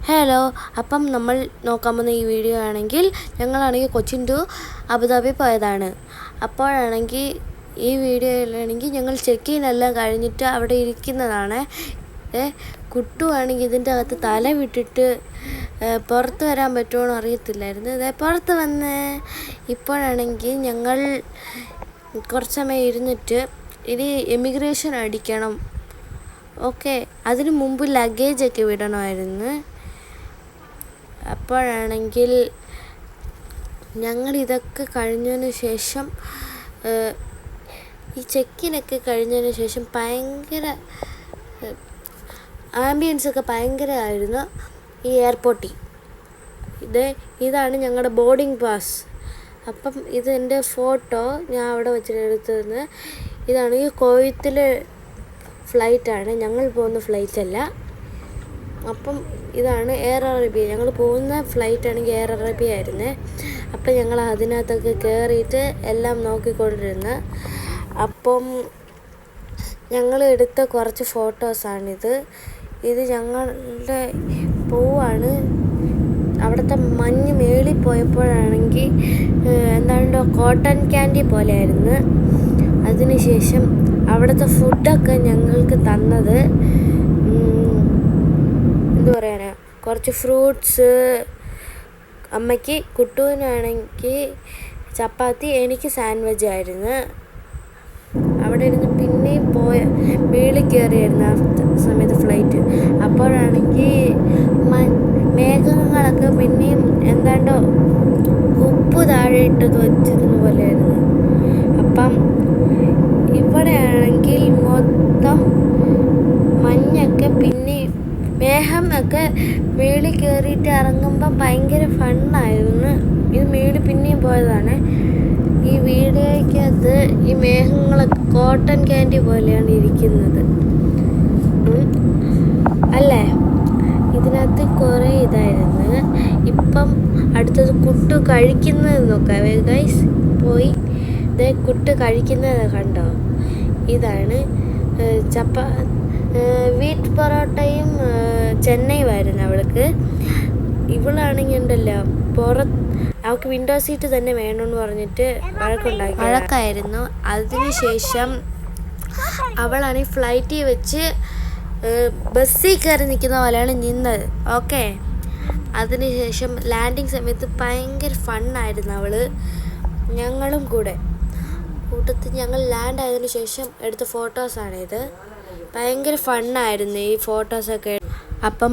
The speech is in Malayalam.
ഹലോ, അപ്പം നമ്മൾ നോക്കാൻ പോകുന്ന ഈ വീഡിയോ ആണെങ്കിൽ ഞങ്ങളാണെങ്കിൽ കൊച്ചിൻ ടു അബുദാബി പോയതാണ്. അപ്പോഴാണെങ്കിൽ ഈ വീഡിയോയിലാണെങ്കിൽ ഞങ്ങൾ ചെക്ക് ഇൻ എല്ലാം കഴിഞ്ഞിട്ട് അവിടെ ഇരിക്കുന്നതാണ്. കുട്ടുവാണെങ്കിൽ ഇതിൻ്റെ അകത്ത് തല വിട്ടിട്ട് പുറത്ത് വരാൻ പറ്റുമോ അറിയത്തില്ലായിരുന്നു. പുറത്ത് വന്ന് ഇപ്പോഴാണെങ്കിൽ ഞങ്ങൾ കുറച്ച് സമയം ഇരുന്നിട്ട് ഇനി എമിഗ്രേഷൻ അടിക്കണം. ഓക്കെ, അതിന് മുമ്പ് ലഗേജൊക്കെ വിടണമായിരുന്നു. അപ്പോഴാണെങ്കിൽ ഞങ്ങളിതൊക്കെ കഴിഞ്ഞതിന് ശേഷം ഈ ചെക്കിനൊക്കെ കഴിഞ്ഞതിന് ശേഷം ഭയങ്കര ആംബിയൻസൊക്കെ ഭയങ്കരമായിരുന്നു ഈ എയർപോർട്ടിൽ. ഇതാണ് ഞങ്ങളുടെ ബോർഡിംഗ് പാസ്. അപ്പം ഇതെൻ്റെ ഫോട്ടോ ഞാൻ അവിടെ വെച്ചിട്ട് എടുത്തതെന്ന്. ഇതാണ് ഈ കോയത്തിലെ ഫ്ലൈറ്റാണ്, ഞങ്ങൾ പോകുന്ന ഫ്ലൈറ്റല്ല. അപ്പം ഇതാണ് എയർ അറേബ്യ. ഞങ്ങൾ പോകുന്ന ഫ്ലൈറ്റ് ആണെങ്കിൽ എയർ അറേബ്യ ആയിരുന്നേ. അപ്പം ഞങ്ങൾ അതിനകത്തൊക്കെ കയറിയിട്ട് എല്ലാം നോക്കിക്കൊണ്ടിരുന്നു. അപ്പം ഞങ്ങൾ എടുത്ത കുറച്ച് ഫോട്ടോസാണിത്. ഇത് ഞങ്ങളുടെ പോവാണ്. അവിടുത്തെ മഞ്ഞ് മേളിൽ പോയപ്പോഴാണെങ്കിൽ എന്താണ്ട് കോട്ടൺ ക്യാൻഡി പോലെയായിരുന്നു. അതിനുശേഷം അവിടുത്തെ ഫുഡൊക്കെ ഞങ്ങൾക്ക് തന്നത് എന്തു പറയാനാ, കുറച്ച് ഫ്രൂട്ട്സ്, അമ്മയ്ക്ക് കുട്ടുവിനാണെങ്കിൽ ചപ്പാത്തി, എനിക്ക് സാൻഡ്വിച്ച് ആയിരുന്നു. അവിടെ ഇരുന്ന് പിന്നെയും മേളിൽ കയറിയായിരുന്നു ആ സമയത്ത് ഫ്ലൈറ്റ്. അപ്പോഴാണെങ്കിൽ മേഘങ്ങളൊക്കെ പിന്നെയും എന്താണ്ടോ ഉപ്പ് താഴെ ഇട്ടത് വെച്ചിരുന്ന പോലെയായിരുന്നു. അപ്പം ഇവിടെയാണെങ്കിൽ മൊത്തം മഞ്ഞൊക്കെ പിന്നെ മേഘം ഒക്കെ മേളിൽ കയറിയിട്ട് ഇറങ്ങുമ്പം ഭയങ്കര ഫണ്ണായിരുന്നു. ഇത് മേളിൽ പിന്നെയും പോയതാണ്. ഈ വീഡിയോയ്ക്കകത്ത് ഈ മേഘങ്ങളൊക്കെ കോട്ടൺ ക്യാൻഡി പോലെയാണ് ഇരിക്കുന്നത് അല്ലേ. ഇതിനകത്ത് കുറേ ഇതായിരുന്നു. ഇപ്പം അടുത്തത് കുട്ടു കഴിക്കുന്നത് നോക്കാം ഗൈസ്. പോയി കുട്ടു കഴിക്കുന്നത് കണ്ടോ. ഇതാണ് വീറ്റ് പൊറോട്ടയും ചെന്നൈയുമായിരുന്നു അവൾക്ക്. ഇവളാണെങ്കിൽ ഉണ്ടല്ലോ അവൾക്ക് വിൻഡോ സീറ്റ് തന്നെ വേണമെന്ന് പറഞ്ഞിട്ട് വഴക്കായിരുന്നു. അതിനുശേഷം അവളാണെങ്കിൽ ഫ്ലൈറ്റിൽ വെച്ച് ബസ്സിൽ കയറി നിൽക്കുന്ന പോലെയാണ് നിന്നത്. ഓക്കെ, അതിനുശേഷം ലാൻഡിങ് സമയത്ത് ഭയങ്കര ഫണ്ണായിരുന്നു അവൾ. ഞങ്ങളും കൂട്ടത്തിൽ ഞങ്ങൾ ലാൻഡ് ആയതിനു ശേഷം എടുത്ത ഫോട്ടോസാണിത്. ഭയങ്കര ഫണ്ണായിരുന്നു ഈ ഫോട്ടോസൊക്കെ. അപ്പം